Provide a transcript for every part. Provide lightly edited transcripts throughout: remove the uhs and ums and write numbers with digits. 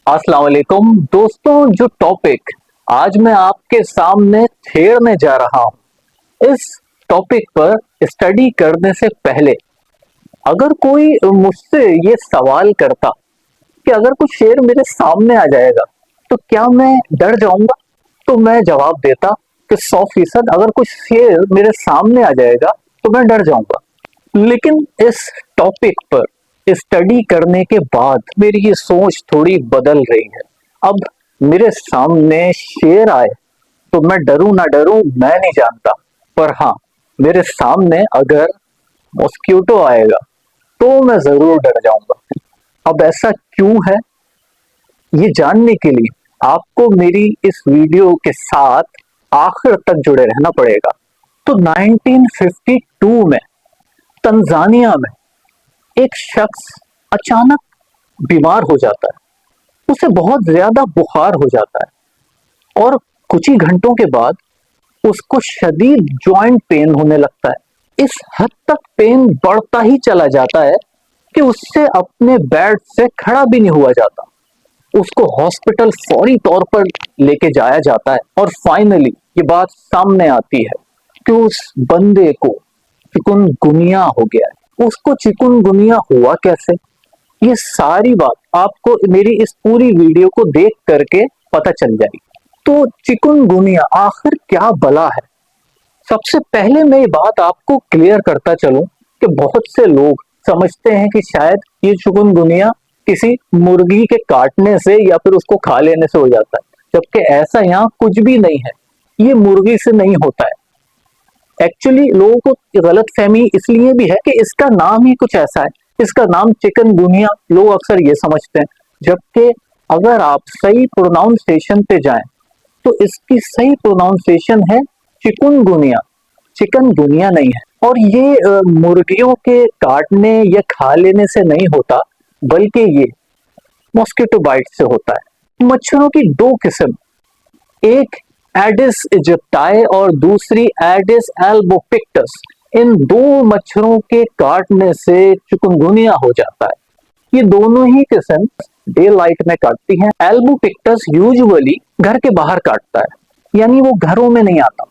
अस्सलाम वालेकुम दोस्तों। जो टॉपिक आज मैं आपके सामने छेड़ने जा रहा हूं, इस टॉपिक पर स्टडी करने से पहले अगर कोई मुझसे ये सवाल करता कि अगर कुछ शेर मेरे सामने आ जाएगा तो क्या मैं डर जाऊंगा, तो मैं जवाब देता कि 100% अगर कुछ शेर मेरे सामने आ जाएगा तो मैं डर जाऊंगा। लेकिन इस टॉपिक पर स्टडी करने के बाद मेरी ये सोच थोड़ी बदल रही है। अब मेरे सामने शेर आए तो मैं डरूं ना डरूं मैं नहीं जानता, पर हाँ, मेरे सामने अगर मॉस्किटो आएगा तो मैं जरूर डर जाऊंगा। अब ऐसा क्यों है, ये जानने के लिए आपको मेरी इस वीडियो के साथ आखिर तक जुड़े रहना पड़ेगा। तो 1952 में तंजानिया में एक शख्स अचानक बीमार हो जाता है। उसे बहुत ज्यादा बुखार हो जाता है और कुछ ही घंटों के बाद उसको शदीद जॉइंट पेन होने लगता है। इस हद तक पेन बढ़ता ही चला जाता है कि उससे अपने बेड से खड़ा भी नहीं हुआ जाता। उसको हॉस्पिटल फौरी तौर पर लेके जाया जाता है और फाइनली ये बात सामने आती है कि उस बंदे को चिकुनगुनिया हो गया है। उसको चिकुनगुनिया हुआ कैसे, ये सारी बात आपको मेरी इस पूरी वीडियो को देख करके पता चल जाएगी। तो चिकुनगुनिया आखिर क्या बला है, सबसे पहले मैं ये बात आपको क्लियर करता चलूं कि बहुत से लोग समझते हैं कि शायद ये चिकुनगुनिया किसी मुर्गी के काटने से या फिर उसको खा लेने से हो जाता है, जबकि ऐसा यहाँ कुछ भी नहीं है। ये मुर्गी से नहीं होता है। एक्चुअली लोगों को गलत फहमी इसलिए भी है कि इसका नाम ही कुछ ऐसा है, इसका नाम चिकनगुनिया लोग अक्सर ये समझते हैं, जबकि अगर आप सही प्रोनाउंसिएशन पे जाएं तो इसकी सही प्रोनाउंसिएशन है चिकुनगुनिया, चिकनगुनिया नहीं है। और ये मुर्गियों के काटने या खा लेने से नहीं होता, बल्कि ये मॉस्किटो बाइट से होता है। मच्छरों की दो किस्म, एक एडिस इजिप्टाई और दूसरी एडिस एल्बोपिक्टस, इन दो मच्छरों के काटने से चिकुनगुनिया हो जाता है। ये दोनों ही किस्म डे लाइट में काटती हैं। एल्बोपिक्टस यूजुअली घर के बाहर काटता है, यानी वो घरों में नहीं आता,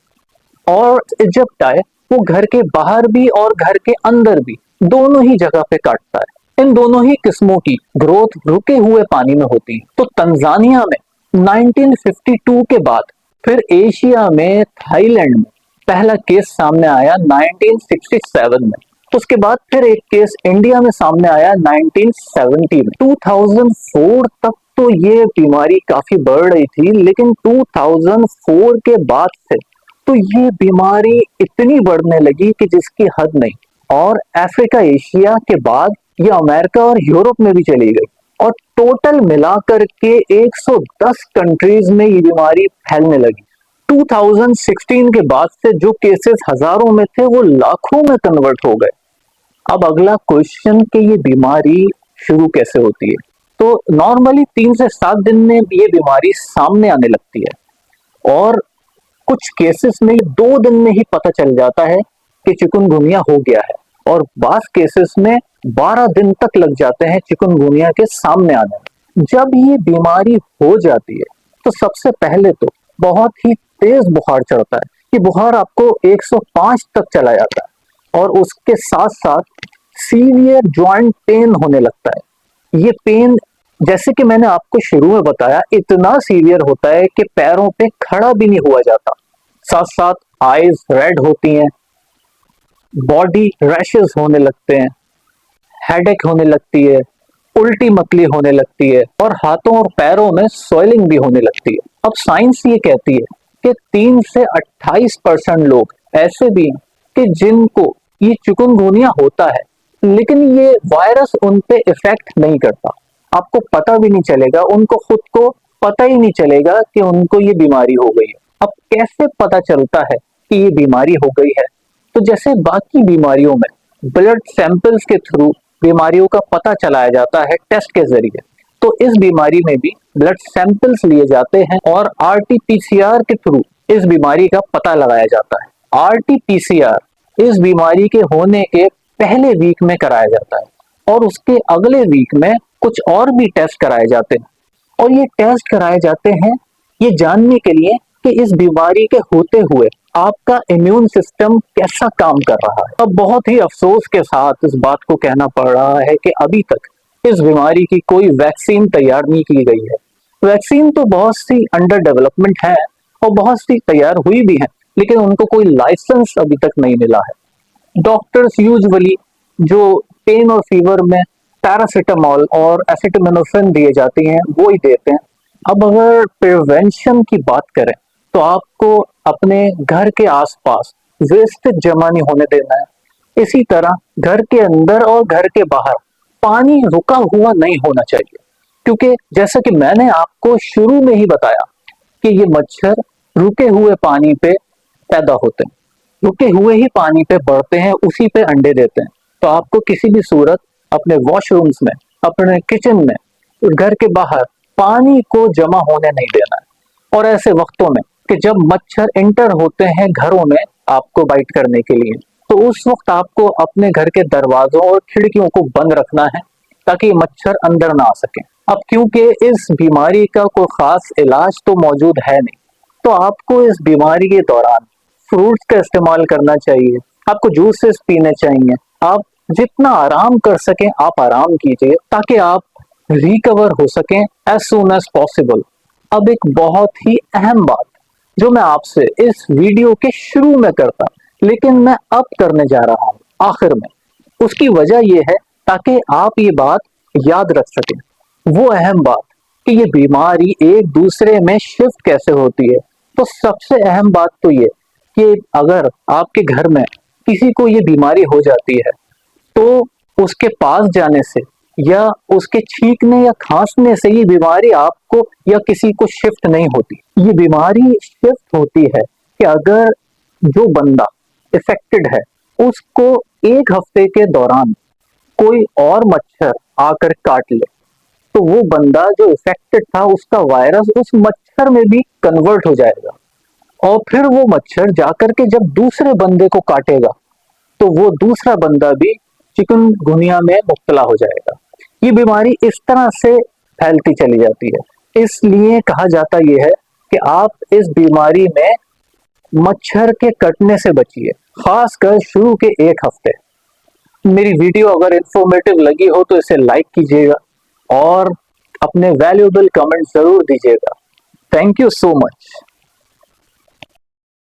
और इजिप्टाई वो घर के बाहर भी और घर के अंदर भी दोनों ही जगह पे काटता है। इन दोनों ही किस्मों की ग्रोथ रुके हुए पानी में होती है। तो तंजानिया में 1952 के बाद फिर एशिया में थाईलैंड में पहला केस सामने आया 1967 में। उसके बाद फिर एक केस इंडिया में सामने आया 1970 में। 2004 तक तो ये बीमारी काफी बढ़ रही थी, लेकिन 2004 के बाद से तो ये बीमारी इतनी बढ़ने लगी कि जिसकी हद नहीं, और अफ्रीका एशिया के बाद ये अमेरिका और यूरोप में भी चली गई, और टोटल मिलाकर के 110 कंट्रीज में ये बीमारी फैलने लगी। 2016 के बाद से जो केसेस हजारों में थे वो लाखों में कन्वर्ट हो गए। अब अगला क्वेश्चन कि ये बीमारी शुरू कैसे होती है, तो नॉर्मली 3 से 7 दिन में ये बीमारी सामने आने लगती है, और कुछ केसेस में 2 दिन में ही पता चल जाता है कि चिकुनगुनिया हो गया है, और बास केसेस में 12 दिन तक लग जाते हैं चिकुनगुनिया के सामने आने में। जब ये बीमारी हो जाती है तो सबसे पहले तो बहुत ही तेज बुखार चढ़ता है। ये बुखार आपको 105 तक चला जाता है, और उसके साथ साथ सीवियर जॉइंट पेन होने लगता है। ये पेन, जैसे कि मैंने आपको शुरू में बताया, इतना सीवियर होता है कि पैरों पे खड़ा भी नहीं हुआ जाता। साथ साथ आईज रेड होती हैं, बॉडी रैशेस होने लगते हैं, हेडेक होने लगती है, उल्टी मतली होने लगती है, और हाथों और पैरों में स्वेलिंग भी होने लगती है। अब साइंस ये कहती है कि 3 से 28% लोग ऐसे भी हैं कि जिनको ये चिकुनगुनिया होता है, लेकिन ये वायरस उन पे इफेक्ट नहीं करता। आपको पता भी नहीं चलेगा, उनको खुद को पता ही नहीं चलेगा कि उनको ये बीमारी हो गई है। अब कैसे पता चलता है कि ये बीमारी हो गई है, तो जैसे बाकी बीमारियों में ब्लड सैंपल्स के थ्रू बीमारियों का पता चलाया जाता है टेस्ट के जरिए, तो इस बीमारी में भी ब्लड सैंपल्स लिए जाते हैं और आरटीपीसीआर के थ्रू इस बीमारी का पता लगाया जाता है। आरटीपीसीआर इस बीमारी के होने के पहले वीक में कराया जाता है, और उसके अगले वीक में कुछ और भी टेस्ट कराए जाते हैं। और ये टेस्ट कराए जाते हैं ये जानने के लिए कि इस बीमारी के होते हुए आपका इम्यून सिस्टम कैसा काम कर रहा है। अब बहुत ही अफसोस के साथ इस बात को कहना पड़ रहा है कि अभी तक इस बीमारी की कोई वैक्सीन तैयार नहीं की गई है। वैक्सीन तो बहुत सी अंडर डेवलपमेंट है और बहुत सी तैयार हुई भी है, लेकिन उनको कोई लाइसेंस अभी तक नहीं मिला है। डॉक्टर्स यूजुअली जो पेन और फीवर में पैरासिटामोल और एसिटामिनोफेन दिए जाती हैं वो ही देते हैं। अब अगर प्रिवेंशन की बात करें तो आपको अपने घर के आसपास वेस्ट जमा नहीं होने देना है। इसी तरह घर के अंदर और घर के बाहर पानी रुका हुआ नहीं होना चाहिए, क्योंकि जैसा कि मैंने आपको शुरू में ही बताया कि ये मच्छर रुके हुए पानी पे पैदा होते हैं, रुके हुए ही पानी पे बढ़ते हैं, उसी पे अंडे देते हैं। तो आपको किसी भी सूरत अपने वॉशरूम्स में, अपने किचन में, घर के बाहर पानी को जमा होने नहीं देना है। और ऐसे वक्तों में कि जब मच्छर एंटर होते हैं घरों में आपको बाइट करने के लिए, तो उस वक्त आपको अपने घर के दरवाजों और खिड़कियों को बंद रखना है ताकि मच्छर अंदर ना आ सके। अब क्योंकि इस बीमारी का कोई खास इलाज तो मौजूद है नहीं, तो आपको इस बीमारी के दौरान फ्रूट्स का इस्तेमाल करना चाहिए, आपको जूसेस पीने चाहिए। आप जितना आराम कर सकें आप आराम कीजिए ताकि आप रिकवर हो सकें एज सून एज पॉसिबल। अब एक बहुत ही अहम बात जो मैं आपसे इस वीडियो के शुरू में करता लेकिन मैं अब करने जा रहा हूं आखिर में, उसकी वजह यह है ताकि आप ये बात याद रख सकें। वो अहम बात कि ये बीमारी एक दूसरे में शिफ्ट कैसे होती है। तो सबसे अहम बात तो ये कि अगर आपके घर में किसी को ये बीमारी हो जाती है तो उसके पास जाने से या उसके छींकने या खांसने से ये बीमारी आपको या किसी को शिफ्ट नहीं होती। ये बीमारी शिफ्ट होती है कि अगर जो बंदा इफेक्टेड है उसको एक हफ्ते के दौरान कोई और मच्छर आकर काट ले, तो वो बंदा जो इफेक्टेड था उसका वायरस उस मच्छर में भी कन्वर्ट हो जाएगा और फिर वो मच्छर जाकर के जब दूसरे बंदे को काटेगा तो वो दूसरा बंदा भी चिकनगुनिया में मुब्तला हो जाएगा। ये बीमारी इस तरह से फैलती चली जाती है। इसलिए कहा जाता यह है कि आप इस बीमारी में मच्छर के कटने से बचिए, खासकर शुरू के एक हफ्ते। मेरी वीडियो अगर इंफॉर्मेटिव लगी हो तो इसे लाइक कीजिएगा और अपने वैल्यूएबल कमेंट जरूर दीजिएगा। Thank you so much.